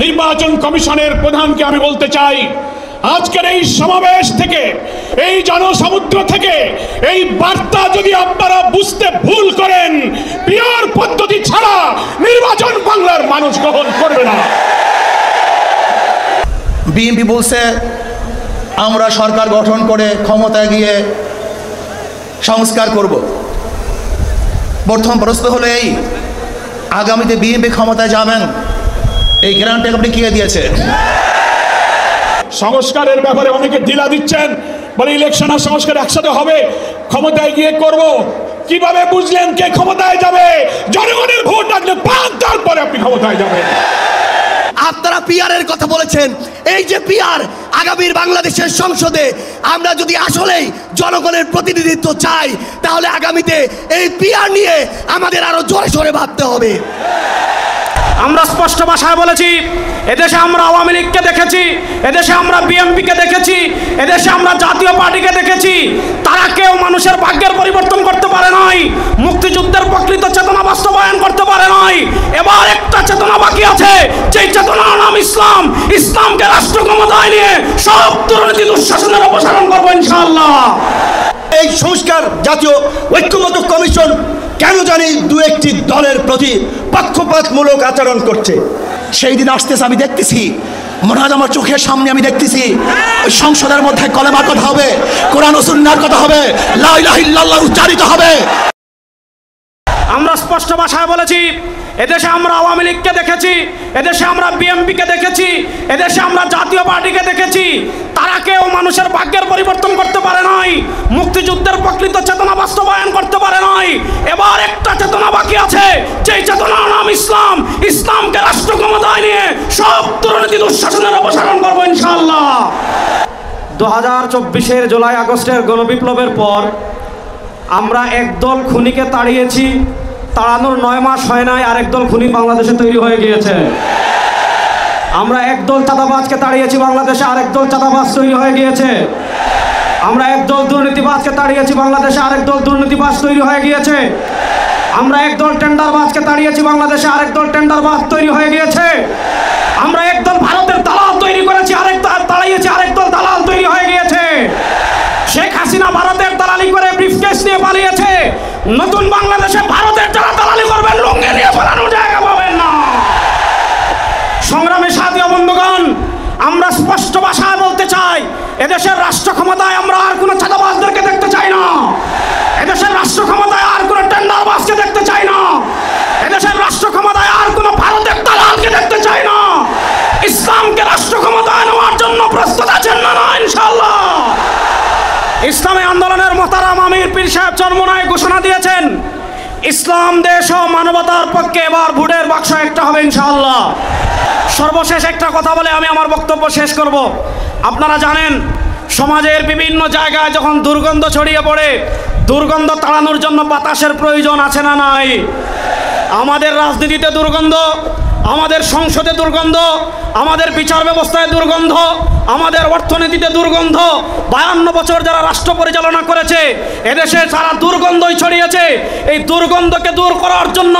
নির্বাচন কমিশনের প্রধানকে আমি বলতে চাই, আজকের এই সমাবেশ থেকে, এই জনসমুদ্র থেকে এই বার্তা যদি আপনারা বুঝতে ভুল করেন, পিওর পদ্ধতি ছাড়া নির্বাচন বাংলার মানুষ গ্রহণ করবে না। বিএনপি বলছে আমরা সরকার গঠন করে ক্ষমতায় গিয়ে সংস্কার করব। প্রথম প্রশ্ন হলো এই, আগামীতে বিএনপি ক্ষমতায় যাবেন, এই গ্যারান্টি আপনি কে দিয়েছে? সংস্কারের ব্যাপারে অনেকে ঢিলা দিচ্ছেন, বলে ইলেকশন আর সংস্কার একসাথে হবে, ক্ষমতায় গিয়ে করব। কিভাবে বুঝলেন কে ক্ষমতায় যাবে? জনগণের ভোট আসলে তারপরে আপনি ক্ষমতায় যাবেন। আপনারা পিআরের কথা বলেছেন, এই যে পিআর, আগামীর বাংলাদেশের সংসদে আমরা যদি আসলেই জনগণের প্রতিনিধিত্ব চাই, তাহলে আগামীতে এই পিআর নিয়ে আমাদের আরো জোরে সোরে ভাবতে হবে। আমরা স্পষ্ট ভাষায় বলেছি, এদেশে আমরা আওয়ামী লীগকে দেখেছি, এদেশে আমরা বিএনপিকে দেখেছি, এদেশে আমরা জাতীয় পার্টিকে দেখেছি, তারা কেউ মানুষের ভাগ্যের পরিবর্তন করতে পারে নাই, মুক্তিযুদ্ধের প্রকৃত চেতনা বাস্তবায়ন করতে পারে নাই। এবার একটা চেতনা বাকি আছে, যেই চেতনার নাম ইসলাম। ইসলামকে রাষ্ট্র ক্ষমতায় নিয়ে সব দুর্নীতি দুঃশাসনের অপসারণ করবো ইনশাআল্লাহ। এই সংস্কার জাতীয় ঐক্যমত্য কমিশন কেন জানি দু একটি দলের প্রতি পক্ষপাতমূলক আচরণ করছে। সেই দিন আসতেছে, আমি দেখতেছি, মনে হয় আমার চোখের সামনে আমি দেখতেছি ওই সংসদের মধ্যে কলেমার কথা হবে, কোরআন ও সুন্নাহর কথা হবে, লা ইলাহা ইল্লাল্লাহ উচ্চারিত হবে। আমরা স্পষ্ট ভাষায় বলেছি, এদেশে আমরা আওয়ামী লীগকে দেখেছি, এদেশে আমরা বিএনপিকে দেখেছি, এদেশে আমরা জাতীয় পার্টিকে দেখেছি, তারা কেউ মানুষের ভাগ্যের পরিবর্তন করতে পারে নাই, মুক্তিযুদ্ধের প্রকৃত চেতনা বাস্তবায়ন করতে পারে নাই। এবার একটা চেতনা বাকি আছে, যেই চেতনার নাম ইসলাম। ইসলামকে রাষ্ট্র ক্ষমতায় নিয়ে সব দুর্নীতি দুঃশাসনের অপসারণ করবো ইনশাআল্লাহ। 2024-এর জুলাই আগস্টের গণবিপ্লবের পর আমরা একদল খুনিকে তাড়িয়েছি, তাড়ানোর 9 মাস হয় নাই আরেক দল খুনি বাংলাদেশে তৈরি হয়ে গিয়েছে। আমরা একদল চাঁদাবাজকে তাড়িয়েছি, বাংলাদেশে আরেক দল চাঁদাবাজ তৈরি হয়ে গিয়েছে। আমরা একদল দুর্নীতিবাজকে তাড়িয়েছি, বাংলাদেশে আরেক দল দুর্নীতিবাজ তৈরি হয়ে গিয়েছে। আমরা একদল টেন্ডারবাজকে তাড়িয়েছি, বাংলাদেশে আরেক দল টেন্ডারবাজ তৈরি হয়ে গিয়েছে। আমরা একদল ভারতের দালাল তৈরি করেছি, আরেক দল তাড়িয়েছি, আরেক দল দালাল তৈরি হয়ে গিয়েছে। শেখ হাসিনা ভারতের দালালি করে ব্রিফকেস নিয়ে পালিয়েছে। নতুন বাংলাদেশে ভারতের যারা দালালি করবেন, লুঙ্গি নিয়ে পালানোর জায়গা পাবেন না। সংগ্রামী সাথী ও বন্ধুগণ, আমরা স্পষ্ট ভাষায় বলতে চাই, এদেশের রাষ্ট্র ক্ষমতায় আমরা আর কোনো চাঁদাবাজদেরকে দেখতে চাই না। এদেশের রাষ্ট্র ক্ষমতায় আর কোনো টেন্ডারবাজকে দেখতে চাই না। এদেশের রাষ্ট্র ক্ষমতায় আর কোনো ভারতের দালালকে দেখতে চাই না। ইসলামকে রাষ্ট্র ক্ষমতায় নেওয়ার জন্য প্রস্তুত আছেন না? ইনশাআল্লাহ। ইসলামী আন্দোলনের মোহতারাম আমির পীর সাহেব চরমোনাই ঘোষণা দিয়েছেন, ইসলাম দেশ ও মানবতার পক্ষে এবার ভোটের বাক্স একটা হবে ইনশাআল্লাহ। সর্বশেষ একটা কথা বলে আমি আমার বক্তব্য শেষ করব। আপনারা জানেন, সমাজের বিভিন্ন জায়গায় যখন দুর্গন্ধ ছড়িয়ে পড়ে, দুর্গন্ধ তাড়ানোর জন্য বাতাসের প্রয়োজন আছে না নাই? আমাদের রাজনীতিতে দুর্গন্ধ, আমাদের সংসদে দুর্গন্ধ, আমাদের বিচার ব্যবস্থায় দুর্গন্ধ, আমাদের অর্থনীতিতে দুর্গন্ধ। 52 বছর যারা রাষ্ট্র পরিচালনা করেছে, এদেশে সারা দুর্গন্ধই ছড়িয়েছে। এই দুর্গন্ধকে দূর করার জন্য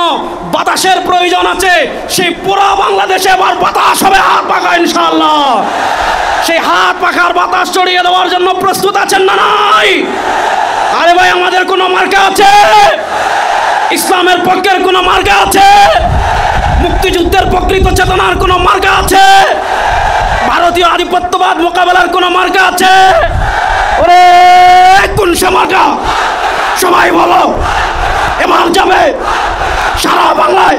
বাতাসের প্রয়োজন আছে। সেই পুরো বাংলাদেশে এবার বাতাস হবে হাত পাখা ইনশাআল্লাহ। সেই হাত পাখার বাতাস ছড়িয়ে দেওয়ার জন্য প্রস্তুত আছেন না নাই? আরে ভাই, আমাদের কোনো মার্কা আছে? ইসলামের পক্ষের কোনো মার্কা আছে? মুক্তিযুদ্ধের প্রকৃত চেতনার কোনো মার্কা আছে? ভারতীয় আধিপত্যবাদ মোকাবেলার কোনো মার্কা আছে? ওরে কোন সে মার্কা? সবাই বলো। এবার যাবে সারা বাংলায়।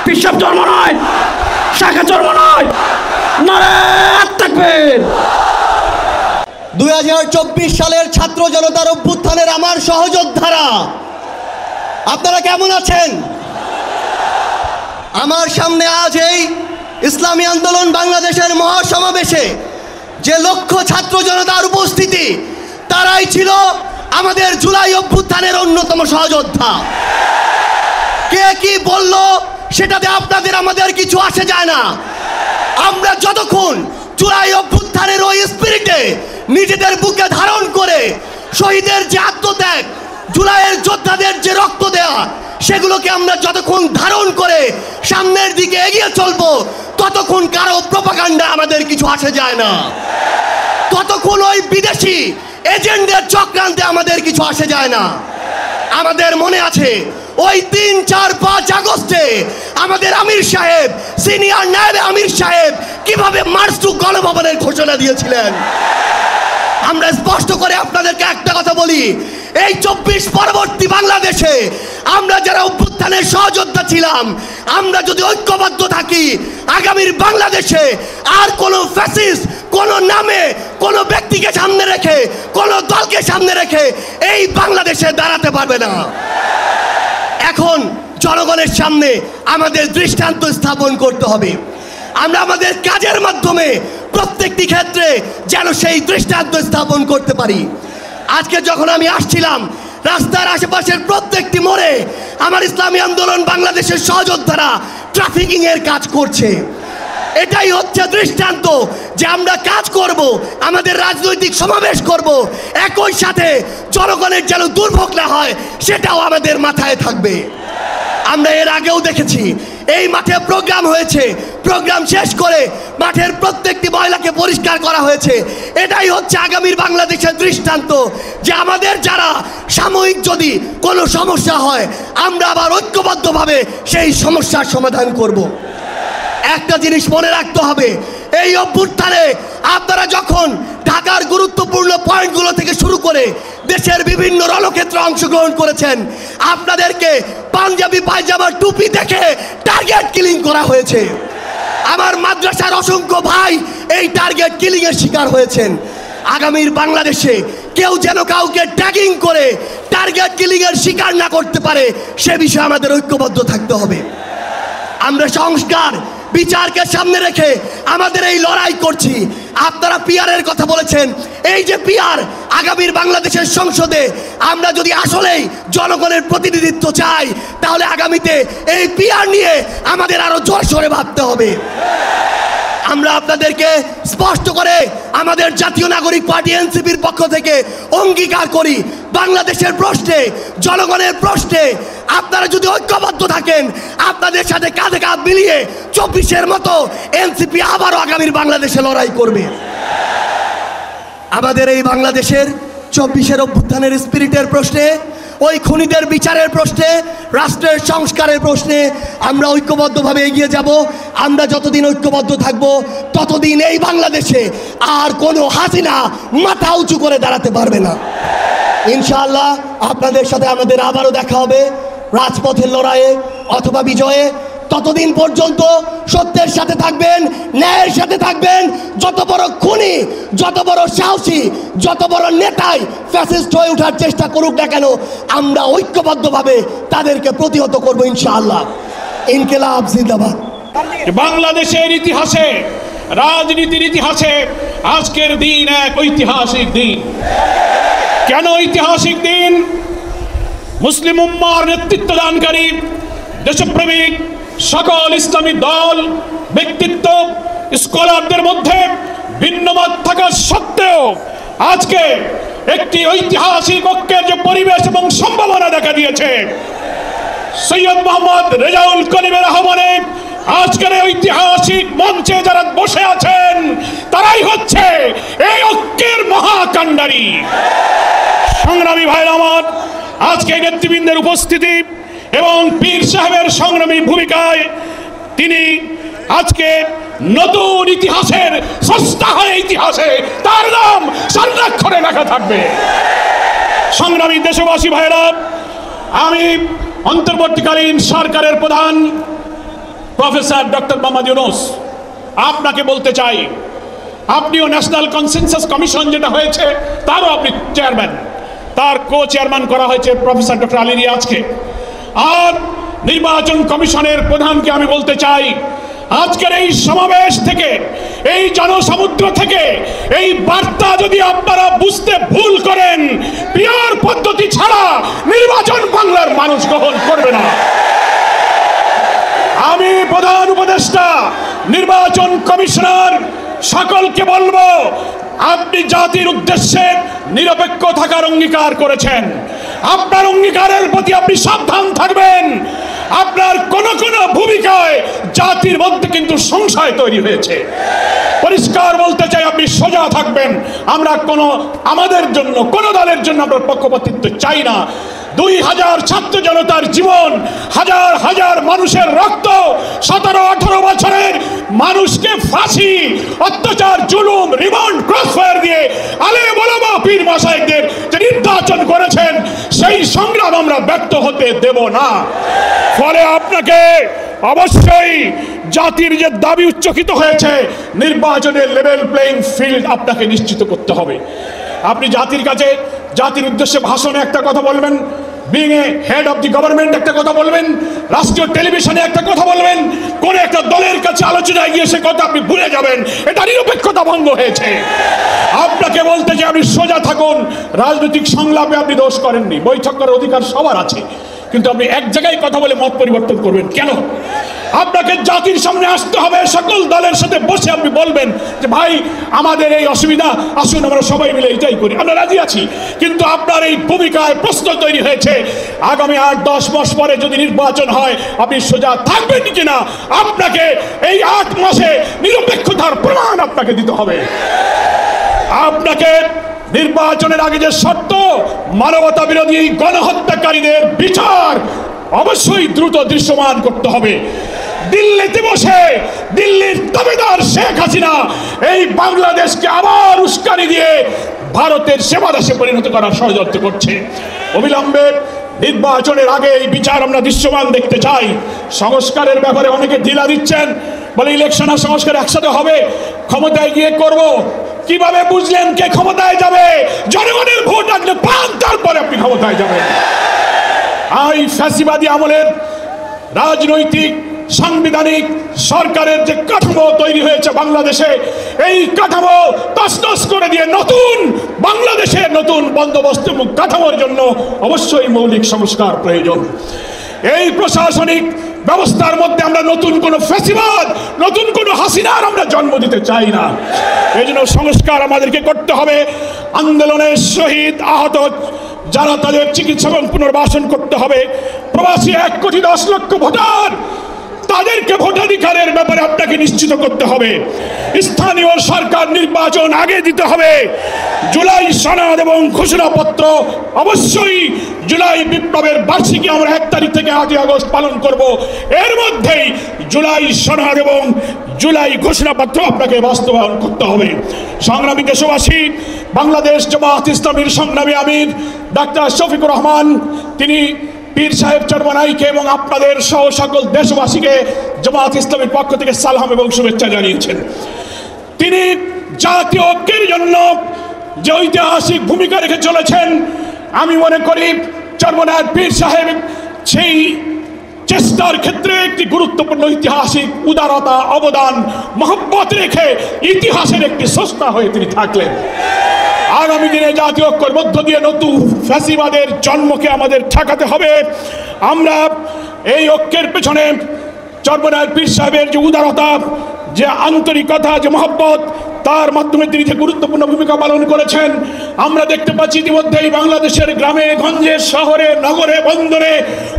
পিসাব জন্ম নয়, শাখা জন্ম নয়, নারে তাকবীর। 2024 সালের ছাত্র জনতার অভ্যুত্থানের আমার সহযোদ্ধারা, আপনারা কেমন আছেন? আমার সামনে আজ এই ইসলামী আন্দোলন বাংলাদেশের মহাসমাবেশে যে লক্ষ ছাত্র জনতার উপস্থিতি, তারাই ছিল আমাদের জুলাই অভ্যুত্থানের অন্যতম সহযোদ্ধা। কে কি বলল সেটাতে আপনাদের আমাদের কিছু আসে যায় না। আমরা যতক্ষণ জুলাই অভ্যুত্থানের ওই স্পিরিটে নিজেদের বুকে ধারণ করে শহীদের যে আত্মত্যাগ, জুলাইয়ের যোদ্ধাদের যে রক্ত দেওয়া, সেগুলোকে আমরা যতক্ষণ ধারণ করে সামনের দিকে এগিয়ে চলবো, ততক্ষণ কারো প্রোপাগান্ডা আমাদের কিছু আসে যায় না, ততক্ষণ ওই বিদেশি এজেন্টদের চক্রান্তে আমাদের কিছু আসে যায় না। আমাদের মনে আছে ওই 3, 4, 5 আগস্টে আমাদের আমির সাহেব, সিনিয়র নায়েবে আমির সাহেব কিভাবে মার্চ টু গণভবনের ঘোষণা দিয়েছিলেন। আমরা স্পষ্ট করে আপনাদেরকে একটা কথা বলি, এই 24 পরবর্তী বাংলাদেশে আমরা যারা অভ্যুত্থানের সহযোদ্ধা ছিলাম, আমরা যদি ঐক্যবদ্ধ থাকি, আগামীর বাংলাদেশে আর কোনো ফ্যাসিস্ট কোনো নামে কোনো ব্যক্তিকে সামনে রেখে কোনো দলকে সামনে রেখে এই বাংলাদেশে দাঁড়াতে পারবে না। এখন জনগণের সামনে আমাদের দৃষ্টান্ত স্থাপন করতে হবে। আমরা আমাদের কাজের মাধ্যমে প্রত্যেকটি ক্ষেত্রে যেন সেই দৃষ্টান্ত স্থাপন করতে পারি। আজকে যখন আমি আসছিলাম, রাস্তার আশেপাশের প্রত্যেকটি মোড়ে আমার ইসলামী আন্দোলন বাংলাদেশের সহযোদ্ধারা ট্রাফিকিং এর কাজ করছে। এটাই হচ্ছে দৃষ্টান্ত যে আমরা কাজ করব, আমাদের রাজনৈতিক সমাবেশ করব, একই সাথে জনগণের যেন দুর্ভোগ না হয় সেটাও আমাদের মাথায় থাকবে। আমরা এর আগেও দেখেছি এই মাঠে প্রোগ্রাম হয়েছে, প্রোগ্রাম শেষ করে মাঠের প্রত্যেকটি ময়লাকে পরিষ্কার করা হয়েছে। এটাই হচ্ছে আগামীর বাংলাদেশের দৃষ্টান্ত যে আমাদের যারা সাময়িক যদি কোনো সমস্যা হয়, আমরা আবার ঐক্যবদ্ধভাবে সেই সমস্যার সমাধান করব। একটা জিনিস মনে রাখতে হবে, এই অভ্যুত্থানে আপনারা যখন ঢাকার গুরুত্বপূর্ণ পয়েন্টগুলো থেকে শুরু করে দেশের বিভিন্ন রণক্ষেত্রে অংশগ্রহণ করেছেন, আপনাদেরকে পাঞ্জাবি পায়জামা টুপি দেখে টার্গেট কিলিং করা হয়েছে। আমার মাদ্রাসার অসংখ্য ভাই এই টার্গেট কিলিং এর শিকার হয়েছেন। আগামীর বাংলাদেশে কেউ যেন কাউকে ট্যাগিং করে টার্গেট কিলিং এর শিকার না করতে পারে, সে বিষয়ে আমাদের ঐক্যবদ্ধ থাকতে হবে। আমরা সংস্কার বিচারকে সামনে রেখে আমাদের এই লড়াই করছি। আপনারা পিআরের কথা বলেছেন, এই যে পিআর আগামীর বাংলাদেশের সংসদে আমরা যদি আসলেই জনগণের প্রতিনিধিত্ব চাই, তাহলে আগামীতে এই পিআর নিয়ে আমাদের আরো জোরসোরে ভাবতে হবে। আমরা আপনাদেরকে স্পষ্ট করে আমাদের জাতীয় নাগরিক পার্টি এনসিপির পক্ষ থেকে অঙ্গীকার করি, বাংলাদেশের প্রশ্নে, জনগণের প্রশ্নে আপনারা যদি ঐক্যবদ্ধ থাকেন, আপনাদের সাথে কাঁধে কাঁধ মিলিয়ে 24-এর মতো এনসিপি আবারও আগামীর বাংলাদেশে লড়াই করবে। আমাদের এই বাংলাদেশের 24-এর অভ্যুত্থানের স্পিরিটের প্রশ্নে, ওই খুনিদের বিচারের প্রশ্নে, রাষ্ট্রের সংস্কারের প্রশ্নে আমরা ঐক্যবদ্ধভাবে এগিয়ে যাব। আমরা যতদিন ঐক্যবদ্ধ থাকব, ততদিন এই বাংলাদেশে আর কোনো হাসিনা মাথা উঁচু করে দাঁড়াতে পারবে না। ইনশাআল্লাহ আপনাদের সাথে আমাদের আবারও দেখা হবে রাজপথের লড়াইয়ে অথবা বিজয়ে। ততদিন পর্যন্ত সত্যের সাথে থাকবেন, ন্যায়ের সাথে থাকবেন। যত বড় খুনি, যত বড় সাহসী, যত বড় নেতাই ফ্যাসিস্ট হয়ে ওঠার চেষ্টা করুক না কেন, আমরা ঐক্যবদ্ধভাবে তাদেরকে প্রতিহত করব ইনশাআল্লাহ। ইনকিলাব জিন্দাবাদ। বাংলাদেশের ইতিহাসে, রাজনীতির ইতিহাসে আজকের দিন এক ঐতিহাসিক দিন। কেন ঐতিহাসিক দিন? মুসলিম উম্মার নেতৃত্বদানকারী দেশপ্রেমিক সকল ইসলামী দল, ব্যক্তিত্ব, স্কলারদের মধ্যে ভিন্নমত থাকা সত্ত্বেও আজকে একটি ঐতিহাসিক ঐক্যের যে পরিবেশ এবং সম্ভাবনা দেখা দিয়েছে, সৈয়দ মোহাম্মদ রেজাউল করিমের আহ্বানে আজকের ঐতিহাসিক মঞ্চে যারা বসে আছেন, তারাই হচ্ছে এই ঐক্যের মহাকাণ্ডারী। সংগ্রামী ভাইরা আমার, আজকে নেতৃবৃন্দের উপস্থিতি এবং পীর সাহেবের সংগ্রামী ভূমিকায় তিনি আজকে নতুন ইতিহাসের স্রষ্টা হয়ে ইতিহাসে তার নাম সংরক্ষণে রাখা থাকবে। সংগ্রামী দেশবাসী ভাইরা, আমি অন্তর্বর্তীকালীন সরকারের প্রধান প্রফেসর ডক্টর মোহাম্মদ ইউনূস আপনাকে বলতে চাই, আপনিও ন্যাশনাল কনসেনসাস কমিশন যেটা হয়েছে তারও আপনি চেয়ারম্যান, তার কো চেয়ারম্যান করা হয়েছে প্রফেসর ডক্টর আলী রিয়াজকে। আর নির্বাচন কমিশনের প্রধানকে আমি বলতে চাই, আজকের এই সমাবেশ থেকে, এই জনসমুদ্র থেকে এই বার্তা যদি আপনারা বুঝতে ভুল করেন, পিওর পদ্ধতি ছাড়া নির্বাচন বাংলার মানুষ গ্রহণ করবে না। আমি প্রধান উপদেষ্টা, নির্বাচন কমিশনার সকলকে বলবো, আপনি জাতির উদ্দেশ্যে নিরপেক্ষ থাকার অঙ্গীকার করেছেন। আপনার অঙ্গীকারের প্রতি আপনি সাবধান থাকবেন। আপনার কোন কোন ভূমিকায় জাতির মধ্যে কিন্তু সংশয় তৈরি হয়েছে। পরিষ্কার বলতে চাই, আপনি সোজা থাকবেন। আমরা আমাদের জন্য কোন দলের জন্য আমরা পক্ষপাতিত্ব চাই না। 2000 ছাত্র জনতার জীবন, হাজার হাজার মানুষের রক্ত, 17-18 বছরের মানুষকে ফাঁসি, অত্যাচার, জুলুম, রিমান্ড, ক্রসফায়ার দিয়ে আলেম ওলামা পীর মাশায়েখদের যে নির্যাতন করেছেন, সেই সংগ্রাম আমরা ব্যর্থ হতে দেব না। ফলে আপনাকে অবশ্যই জাতির যে দাবি উচ্চকিত হয়েছে, নির্বাচনের লেভেল প্লেইং ফিল্ড আপনাকে নিশ্চিত করতে হবে। আপনি জাতির কাছে, জাতির উদ্দেশ্যে ভাষণে একটা কথা বলবেন, being a head of the government একটা কথা বলবেন, রাষ্ট্রীয় টেলিভিশনে একটা কথা বলবেন, কোন একটা দলের কাছে আলোচনায় গিয়ে সে কথা আপনি ভুলে যাবেন, এটা নিরপেক্ষতা ভঙ্গ হয়েছে। আপনাকে বলতে যে আপনি সোজা থাকুন। রাজনৈতিক সংলাপে আপনি দোষ করেননি, বৈঠক করার অধিকার সবার আছে, কিন্তু আপনি এক জায়গায় কথা বলে মত পরিবর্তন করবেন কেন? আপনাকে জাতির সামনে আসতে হবে, সকল দলের সাথে বসে আপনি বলবেন যে ভাই আমাদের এই অসুবিধা, আসুন আমরা সবাই মিলে এটাই করি, আমরা রাজি আছি। কিন্তু আপনার এই ভূমিকায় প্রশ্ন তৈরি হয়েছে, আগামী 8-10 মাস পরে যদি নির্বাচন হয় আপনি সোজা থাকবেন কিনা, আপনাকে এই 8 মাসে নিরপেক্ষতার প্রমাণ আপনাকে দিতে হবে। আপনাকে নির্বাচনের আগে যে শর্ত, মানবতা বিরোধী গণহত্যাকারীদের বিচার অবশ্যই দ্রুত দৃশ্যমান করতে হবে। দিল্লিতে বসে দিল্লির দাবিদার শেখ হাসিনা এই বাংলাদেশকে আবার উস্কানি দিয়ে ভারতের সেবাদাসে পরিণত করার ষড়যন্ত্র করছে। অবিলম্বে নির্বাচনের আগে এই বিচার আমরা দৃশ্যমান দেখতে চাই। সংস্কারের ব্যাপারে অনেকে ঢিলা দিচ্ছেন, বলে ইলেকশন আর সংস্কার একসাথে হবে, ক্ষমতায় গিয়ে করব। কিভাবে বুঝলেন কে ক্ষমতায় যাবে? জনগণের ভোট আসলে পান, তারপরে আপনি ক্ষমতায় যাবেন। এই ফ্যাসিবাদী আমলের রাজনৈতিক সাংবিধানিক সরকারের যে কাঠামো তৈরি হয়েছে বাংলাদেশে, এই কাঠামো তছনছ করে দিয়ে নতুন বাংলাদেশের নতুন বন্দোবস্ত এবং কাঠামোর জন্য অবশ্যই মৌলিক সংস্কার প্রয়োজন। এই প্রশাসনিক ব্যবস্থার মধ্যে আমরা নতুন কোন ফ্যাসিবাদ, নতুন কোন হাসিনার আমরা জন্ম দিতে চাই না। এই জন্য সংস্কার আমাদেরকে করতে হবে। আন্দোলনের শহীদ আহত যারা, তাদের চিকিৎসা এবং পুনর্বাসন করতে হবে। প্রবাসী 1,10,00,000 ভোটার, তাদেরকে ভোটাধিকারের ব্যাপারে আপনাকে নিশ্চিত করতে হবে। স্থানীয় সরকার নির্বাচন আগে দিতে হবে। জুলাই সনদ এবং ঘোষণাপত্র অবশ্যই, জুলাই বিপ্লবের বার্ষিকী আমরা 1 তারিখ থেকে 8 আগস্ট পালন করব। এর মধ্যেই জুলাই সনদ এবং জুলাই ঘোষণাপত্র আপনাকে বাস্তবায়ন করতে হবে। সংগ্রামী দেশবাসী, বাংলাদেশ জামায়াত ইসলামীর সংগ্রামী আমির ডাক্তার শফিকুর রহমান, তিনি পীর সাহেব চরমনাইকে এবং আপনাদের সহ সকল দেশবাসীকে জামায়াত ইসলামীর পক্ষ থেকে সালাম এবং শুভেচ্ছা জানিয়েছেন। তিনি জাতীয় ঐক্যের জন্য যে ঐতিহাসিক ভূমিকা রেখে চলেছেন, আমি মনে করি চরমনাই পীর সাহেব সেই চেষ্টার ক্ষেত্রে একটি গুরুত্বপূর্ণ ঐতিহাসিক উদারতা, অবদান, মহব্বত রেখে ইতিহাসের একটি স্রষ্টা হয়ে তিনি থাকলেন। আগামী দিনে জাতীয় ঐক্যের মধ্য দিয়ে নতুন ফ্যাসিবাদের জন্মকে আমাদের ঠেকাতে হবে। আমরা এই ঐক্যের পেছনে চরমনাই পীর সাহেবের যে উদারতা, যে আন্তরিকতা, যে মহব্বত, তার মাধ্যমে তিনি যে গুরুত্বপূর্ণ ভূমিকা পালন করেছেন, আমরা দেখতে পাচ্ছি ইতিমধ্যেই বাংলাদেশের গ্রামে গঞ্জে, শহরে, নগরে, বন্দরে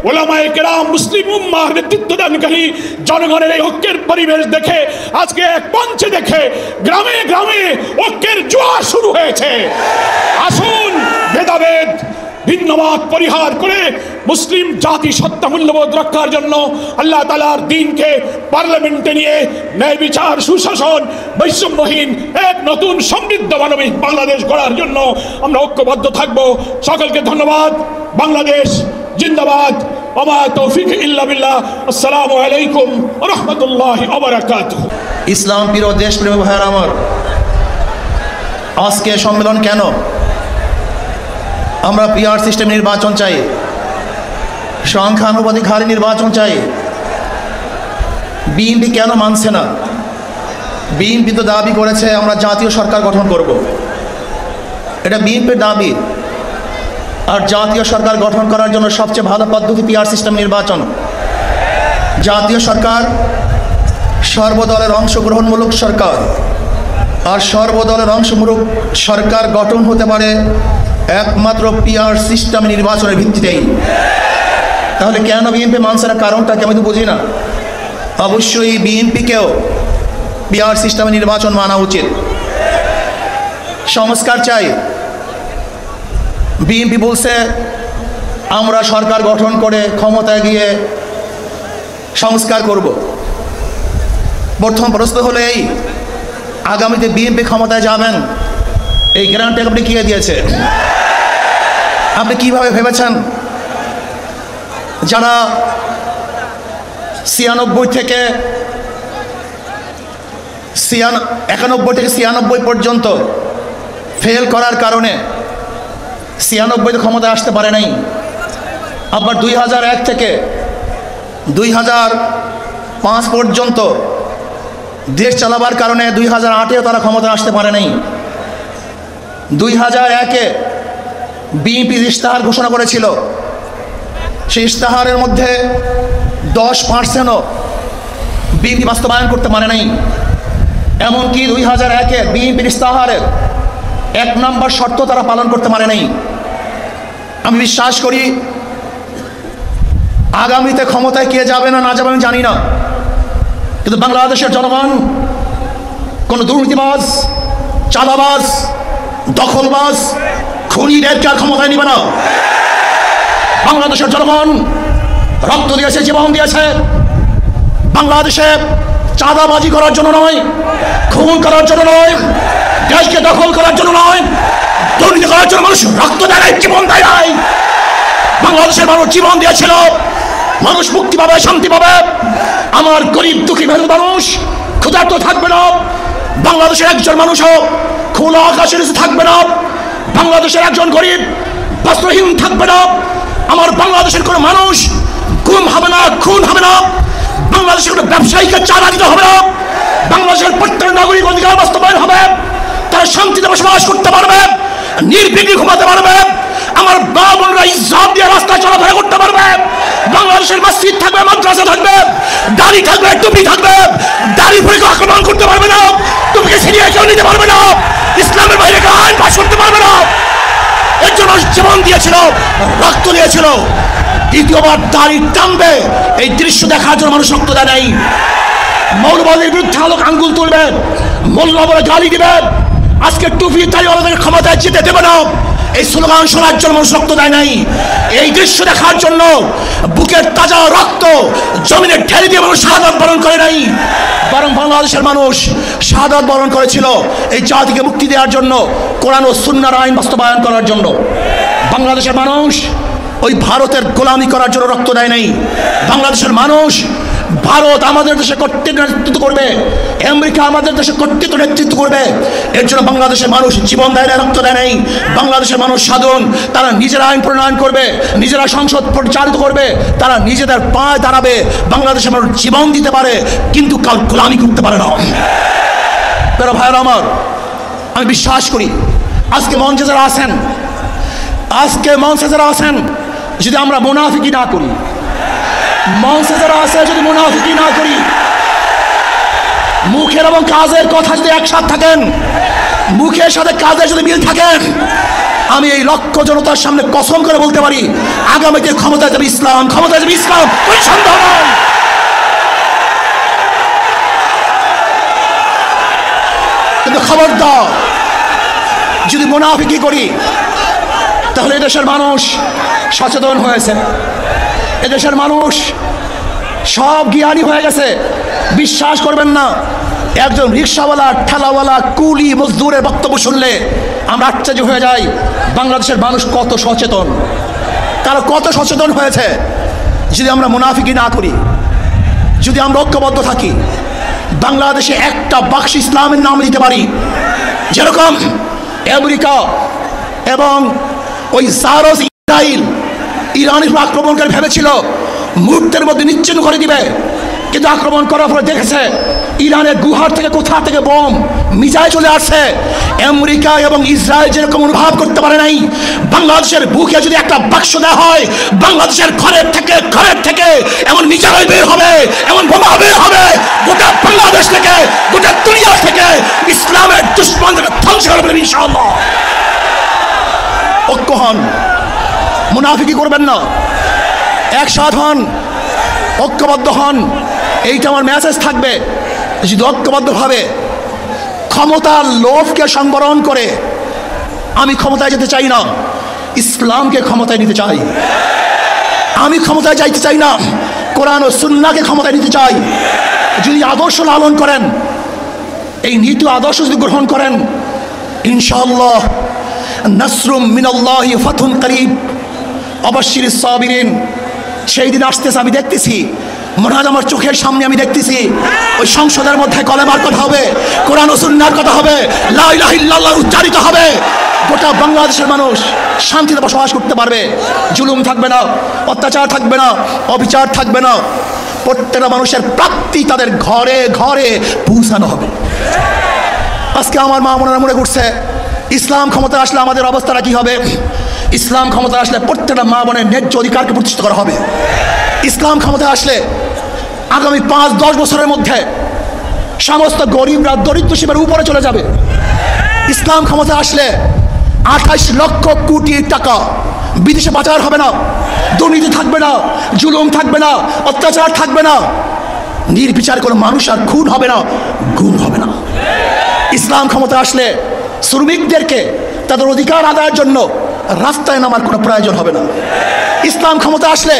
ওলামায়ে কেরাম, মুসলিম উম্মাহ নেতৃত্বদানকারী জনগণের এই ঐক্যের পরিবেশ দেখে, আজকে এক মঞ্চে দেখে গ্রামে গ্রামে ঐক্যের জোয়ার শুরু হয়েছে। আসুন ভেদাভেদ, ভিন্নমত পরিহার করে মুসলিম জাতি সত্তা মূল্যবোধ রক্ষার জন্য আল্লাহ তাআলার দ্বীনকে পার্লামেন্টে নিয়ে ন্যায় বিচার, সুশাসন, বৈষম্যহীন এক নতুন সমৃদ্ধ মানবিক বাংলাদেশ গড়ার জন্য আমরা ঐক্যবদ্ধ থাকব। সকলকে ধন্যবাদ। বাংলাদেশ জিন্দাবাদ। ওমা তৌফিক ইল্লা বিল্লাহ। আসসালামু আলাইকুম ওয়া রাহমাতুল্লাহি ওয়া বারাকাতুহু। ইসলাম প্রিয় দেশপ্রেমী ভাইয়েরা আমার, আজকে সম্মেলন কেন? আমরা পিআর সিস্টেম নির্বাচন চাই, সংখ্যানুপাতিক নির্বাচন চাই। বিএনপি কেন মানছে না? বিএনপি তো দাবি করেছে আমরা জাতীয় সরকার গঠন করব, এটা বিএনপির দাবি। আর জাতীয় সরকার গঠন করার জন্য সবচেয়ে ভালো পদ্ধতি পিআর সিস্টেম নির্বাচন। জাতীয় সরকার সর্বদলের অংশগ্রহণমূলক সরকার, আর সর্বদলের অংশমূলক সরকার গঠন হতে পারে একমাত্র পিআর সিস্টেম নির্বাচনের ভিত্তিতেই। তাহলে কেন বিএনপি মানছে না, কারণটা কি আমি তো বুঝি না। অবশ্যই বিএনপিকেও পিআর সিস্টেমে নির্বাচন মানা উচিত। সংস্কার চাই। বিএনপি বলছে আমরা সরকার গঠন করে ক্ষমতায় গিয়ে সংস্কার করব। প্রথম প্রশ্ন হলো এই, আগামীতে বিএনপি ক্ষমতায় যাবেন এই গ্যারান্টি আপনি কে দিয়েছে? আপনি কিভাবে ভেবেছেন যারা 91 থেকে 96 পর্যন্ত ফেল করার কারণে 96 ক্ষমতায় আসতে পারে নাই, আবার 2001 থেকে 2005 পর্যন্ত দেশ চালাবার কারণে 2008-এও তারা ক্ষমতায় আসতে পারে নাই। 2001-এ বিএনপি ইশতেহার ঘোষণা করেছিল, সেই ইশতেহারের মধ্যে 10%ও বিএনপি বাস্তবায়ন করতে পারে নাই। এমনকি 2001-এ বিএনপির ইশতেহারের 1 নম্বর শর্ত তারা পালন করতে পারে নাই। আমি বিশ্বাস করি আগামীতে ক্ষমতায় কে যাবে না যাবে আমি জানি না, কিন্তু বাংলাদেশের জনগণ কোনো দুর্নীতিবাজ, চাঁদাবাজ, দখলবাজ, খুনিদেরকে আর ক্ষমতায় নিবে না। বাংলাদেশের জনগণ রক্ত দিয়েছে, জীবন দিয়েছে বাংলাদেশে চাঁদাবাজি করার জন্য নয়, খুন করার জন্য নয়, দেশকে দখল করার জন্য নয়, দুর্নীতি করার জন্য মানুষ রক্ত দেয়, জীবন দেয় নাই। বাংলাদেশের মানুষ জীবন দিয়েছিল, মানুষ মুক্তি পাবে, শান্তি পাবে। আমার গরিব দুঃখী মেহনত মানুষ ক্ষুধার্ত থাকবে না। বাংলাদেশের একজন মানুষও খোলা আকাশের নিচে থাকবে না। বাংলাদেশের একজন গরিব বস্ত্রহীন থাকবে না। আমার বাংলাদেশের কোনো মানুষ গুম হবে না, খুন হবে না। বাংলাদেশের কোনো ব্যবসায়ীকে চাঁদা দিতে হবে না। বাংলাদেশের প্রত্যেক নাগরিক অধিকার বাস্তবায়ন হবে, তারা শান্তিতে বসবাস করতে পারবে, নির্বিঘ্নে ঘুমাতে পারবে। আমার মা বোনরা ইজ্জত দিয়ে রাস্তায় চলাফেরা করতে পারবে। বাংলাদেশের মসজিদ থাকবে, মাদ্রাসা থাকবে, দাড়ি থাকবে, টুপি থাকবে। দাড়ি পরে আক্রমণ করতে পারবে না, টুপিকে ছিনিয়ে কেউ নিতে পারবে না, ইসলামের বাইরে কেউ আইন পাস করতে পারবে না। এর জন্য জীবন দিয়েছিল, রক্ত দিয়েছিল। দ্বিতীয়বার দাড়ি টানবে এই দৃশ্য দেখার জন্য মানুষ রক্ত দেয় নাই। মৌলবাদীর বিরুদ্ধে আলোক আঙ্গুল তুলবে, মোল্লা বলে গালি দিবে, আজকে টুপি দাড়িওয়ালাদের ক্ষমতায় যেতে দেবে না, এই স্লোগান শোনার জন্য মানুষ রক্ত দেয় নাই। এই দৃশ্য দেখার জন্য বুকের তাজা রক্ত জমিনে ঢেলে দিয়ে মানুষ শাহাদাত বরণ করে নাই, বরং বাংলাদেশের মানুষ শাহাদাত বরণ করেছিল এই জাতিকে মুক্তি দেওয়ার জন্য, কোরআন ও সুন্নাহর আইন বাস্তবায়ন করার জন্য। বাংলাদেশের মানুষ ওই ভারতের গোলামি করার জন্য রক্ত দেয় নাই। বাংলাদেশের মানুষ ভারত আমাদের দেশে কর্তৃত্ব নেতৃত্ব করবে, আমেরিকা আমাদের দেশে কর্তৃত্ব নেতৃত্ব করবে, এর জন্য বাংলাদেশের মানুষ জীবন দেয় না, রক্ত দেয় নাই। বাংলাদেশের মানুষ সাধন, তারা নিজেরা আইন প্রণয়ন করবে, নিজেরা সংসদ পরিচালিত করবে, তারা নিজেদের পায়ে দাঁড়াবে। বাংলাদেশের মানুষ জীবন দিতে পারে, কিন্তু কাল গোলামি করতে পারে না। প্রিয় ভাইরা আমার, আমি বিশ্বাস করি আজকে মঞ্চে যারা আছেন, যদি আমরা মুনাফিকি না করি, মঞ্চে যারা আছে যদি মুনাফিকি না করি, মুখের এবং কাজের কথা যদি একসাথে থাকেন, মুখের সাথে কাজের যদি মিল থাকেন, আমি এই লক্ষ জনতার সামনে কসম করে বলতে পারি আগামীতে ক্ষমতায় যাবে ইসলাম, ক্ষমতায় যাবে ইসলাম, কোনো সন্দেহ নাই। কিন্তু খবরদার যদি মুনাফিকি করি, তাহলে এদেশের মানুষ সচেতন হয়েছে, এদেশের মানুষ সব জ্ঞানী হয়ে গেছে। বিশ্বাস করবেন না, একজন রিক্সাওয়ালা, ঠেলাওয়ালা, কুলি মজদুরের বক্তব্য শুনলে আমরা আশ্চর্য হয়ে যাই বাংলাদেশের মানুষ কত সচেতন, তারা কত সচেতন হয়েছে। যদি আমরা মুনাফিকি না করি, যদি আমরা ঐক্যবদ্ধ থাকি, বাংলাদেশে একটা বাক্স ইসলামের নাম দিতে পারি। যেরকম আমেরিকা এবং ওই জারজ ইসরাইল ইরানের আক্রমণকারী ভেবেছিল মুহূর্তের মধ্যে নিশ্চিহ্ন করে দিবে, কিন্তু আক্রমণ করার পরে দেখেছে ইরানের গুহার থেকে কোথা থেকে বোম মিসাইল চলে আসছে। আমেরিকা এবং ইসরায়েল যেরকম অনুভব করতে পারে নাই, বাংলাদেশের বুকে যদি একটা বাক্স দেওয়া হয়, বাংলাদেশের ঘরের থেকে এমন মিসাইল বের হবে, এমন বোমা বের হবে, গোটা বাংলাদেশ থেকে, গোটা দুনিয়া থেকে ইসলামের দুশমনদেরকে ধ্বংস করবে ইনশাআল্লাহ। ঐক্য হন, মুনাফিকি করবেন না। একসাথ হন, ঐক্যবদ্ধ হন। এইটা আমার মেসেজ থাকবে। যদি ঐক্যবদ্ধভাবে ক্ষমতার লোভকে সংবরণ করে আমি ক্ষমতায় যেতে চাই না, ইসলামকে ক্ষমতায় নিতে চাই। আমি ক্ষমতায় যাইতে চাই না, কোরআন ও সুন্নাহকে ক্ষমতায় নিতে চাই। যদি আদর্শ লালন করেন, এই নীতি আদর্শ যদি গ্রহণ করেন, ইনশাআল্লাহ নাসরুম মিনাল্লাহি ফাতহুন করিব ওয়াবাশশিরিস সাবিরিন। সেই দিন আসতেছে, আমি দেখতেছি, মনে হয় আমার চোখের সামনে আমি দেখতেছি ওই সংসদের মধ্যে কলেমার কথা হবে, কোরআন ও সুন্নাহর কথা হবে, লা ইলাহা ইল্লাল্লাহ উচ্চারিত হবে। গোটা বাংলাদেশের মানুষ শান্তিতে বসবাস করতে পারবে। জুলুম থাকবে না, অত্যাচার থাকবে না, অবিচার থাকবে না। প্রত্যেকটা মানুষের প্রাপ্তি তাদের ঘরে ঘরে পৌঁছানো হবে। আজকে আমার মা বোনেরা মনে করছে ইসলাম ক্ষমতা আসলে আমাদের অবস্থাটা কি হবে। ইসলাম ক্ষমতা আসলে প্রত্যেকটা মা বোনের ন্যায্য অধিকারকে প্রতিষ্ঠিত করা হবে। ইসলাম ক্ষমতা আসলে আগামী 5-10 বছরের মধ্যে সমস্ত গরিবরা দরিদ্র সীমার উপরে চলে যাবে। ইসলাম ক্ষমতা আসলে 28 লক্ষ কোটি টাকা বিদেশে পাচার হবে না, দুর্নীতি থাকবে না, জুলুম থাকবে না, অত্যাচার থাকবে না, নির্বিচার কোনো মানুষ আর খুন হবে না, গুম হবে না। ইসলাম ক্ষমতা আসলে শ্রমিকদেরকে তাদের অধিকার আদায়ের জন্য রাস্তায় নামার কোনো প্রয়োজন হবে না। ইসলাম ক্ষমতা আসলে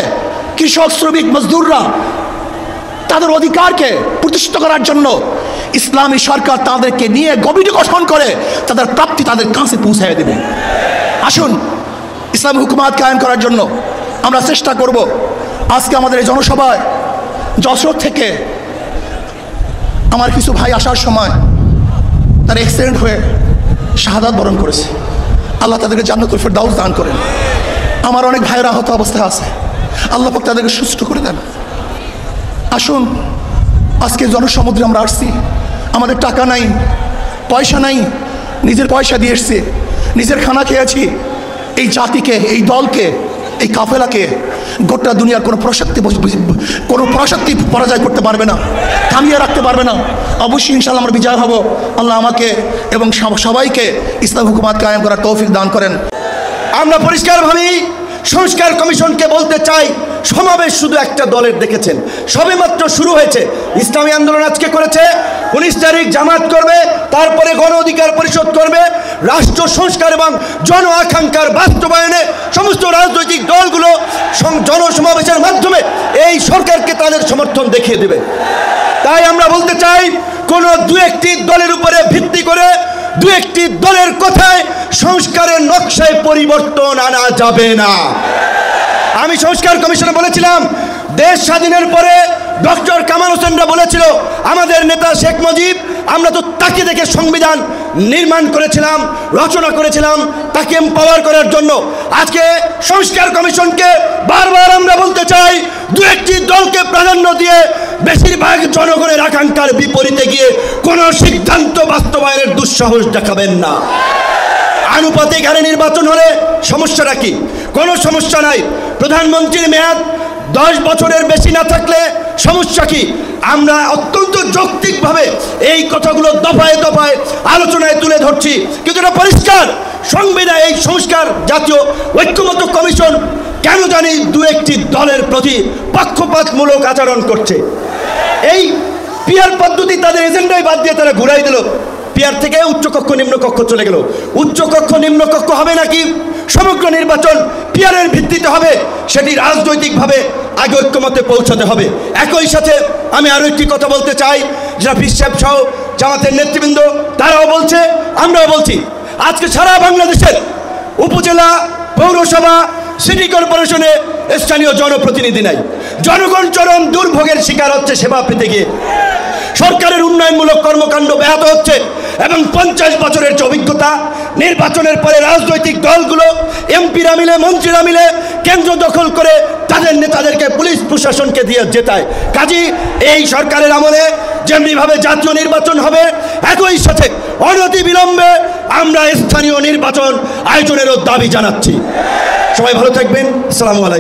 কৃষক, শ্রমিক, মজদুররা তাদের অধিকারকে প্রতিষ্ঠিত করার জন্য ইসলামী সরকার তাদেরকে নিয়ে কমিটি গঠন করে তাদের প্রাপ্তি তাদের কাছে পৌঁছায় দেবে। আসুন ইসলামী হুকুমাত কায়েম করার জন্য আমরা চেষ্টা করব। আজকে আমাদের এই জনসভায় যশোর থেকে আমার কিছু ভাই আসার সময় তার অ্যাক্সিডেন্ট হয়ে শাহাদাত বরণ করেছে। আল্লাহ তাদেরকে জান্নাতুল ফেরদাউস দান করেন। আমার অনেক ভাইয়েরা আহত অবস্থায় আছে, আল্লাহ পাক তাদেরকে সুস্থ করে দেন। আসুন আজকে জনসমুদ্রে আমরা আসছি, আমাদের টাকা নাই, পয়সা নাই, নিজের পয়সা দিয়ে এসছি, নিজের খানা খেয়েছি। এই জাতিকে, এই দলকে, এই কাফেলাকে গোটা দুনিয়ার কোনো প্রশক্তি পরাজয় করতে পারবে না, থামিয়ে রাখতে পারবে না। অবশ্যই ইনশাআল্লাহ আমরা বিজয় হব। আল্লাহ আমাকে এবং সবাইকে ইসলাম হুকুমাত কায়েম করার তৌফিক দান করেন। আমরা পরিষ্কারভাবেই সংস্কার কমিশনকে বলতে চাই, সমাবেশ শুধু একটা দলের দেখেছেন, সবেমাত্র শুরু হয়েছে। ইসলামী আন্দোলন আজকে করেছে, 19 তারিখ জামাত করবে, তারপরে গণ অধিকার পরিষদ করবে। রাষ্ট্র সংস্কার এবং জন আকাঙ্ক্ষার বাস্তবায়নে সমস্ত রাজনৈতিক দলগুলো জনসমাবেশের মাধ্যমে এই সরকারকে তাদের সমর্থন দেখিয়ে দেবে। তাই আমরা বলতে চাই, কোনো 2-1টি দলের উপরে ভিত্তি করে 2-1টি দলের কথায় সংস্কারের নকশায় পরিবর্তন আনা যাবে না। আমি সংস্কার কমিশনে বলেছিলাম, দেশ স্বাধীনের পরে ডক্টর কামাল হোসেনরা বলেছিল আমাদের নেতা শেখ মুজিব, আমরা তো তাকে দেখে সংবিধান নির্মাণ করেছিলাম, রচনা করেছিলাম তাকে এম্পাওয়ার করার জন্য। আজকে সংস্কার কমিশনকে বারবার আমরা বলতে চাই, 2-1টি দলকে প্রাধান্য দিয়ে বেশিরভাগ জনগণের আকাঙ্ক্ষার বিপরীতে গিয়ে কোনো সিদ্ধান্ত বাস্তবায়নের দুঃসাহস দেখাবেন না। আনুপাতিক হারে নির্বাচন হলে সমস্যাটা কি? কোনো সমস্যা নাই। প্রধানমন্ত্রীর মেয়াদ 10 বছরের বেশি না থাকলে সমস্যা কি? আমরা অত্যন্ত যৌক্তিকভাবে এই কথাগুলো দফায় দফায় আলোচনায় তুলে ধরছি, কিন্তু এটা পরিষ্কার সংবিধান, এই সংস্কার জাতীয় ঐক্যমত্য কমিশন কেন জানি 2-1টি দলের প্রতি পক্ষপাতমূলক আচরণ করছে। এই পিয়ার পদ্ধতি তাদের এজেন্ডায় বাদ দিয়ে তারা ঘুরাই দিল। পিয়ার থেকে উচ্চকক্ষ নিম্নকক্ষ চলে গেল। উচ্চকক্ষ নিম্নকক্ষ হবে নাকি সমগ্র নির্বাচন পিয়ারের ভিত্তিতে হবে, সেটি রাজনৈতিকভাবে আগে ঐক্যমতে পৌঁছাতে হবে। একই সাথে আমি আরও একটি কথা বলতে চাই, যারা বিশ্বসাহেব সহ জামাতের নেতৃবৃন্দ তারাও বলছে, আমরাও বলছি, আজকে সারা বাংলাদেশের উপজেলা, পৌরসভা, সিটি কর্পোরেশনে স্থানীয় জনপ্রতিনিধি নাই। জনগণ চরম দুর্ভোগের শিকার হচ্ছে সেবা পেতে গিয়ে। সরকারের উন্নয়নমূলক কর্মকাণ্ড ব্যাহত হচ্ছে এবং 50 বছরের যে অভিজ্ঞতা, নির্বাচনের পরে রাজনৈতিক দলগুলো, এমপিরা মিলে, মন্ত্রীরা মিলে কেন্দ্র দখল করে তাদের নেতাদেরকে পুলিশ প্রশাসনকে দিয়ে জেতায়। কাজী এই সরকারের আমলে যেমনিভাবে জাতীয় নির্বাচন হবে, একই সাথে অনতি বিলম্বে আমরা স্থানীয় নির্বাচন আয়োজনেরও দাবি জানাচ্ছি। সবাই ভালো থাকবেন। আসসালামু আলাইকুম।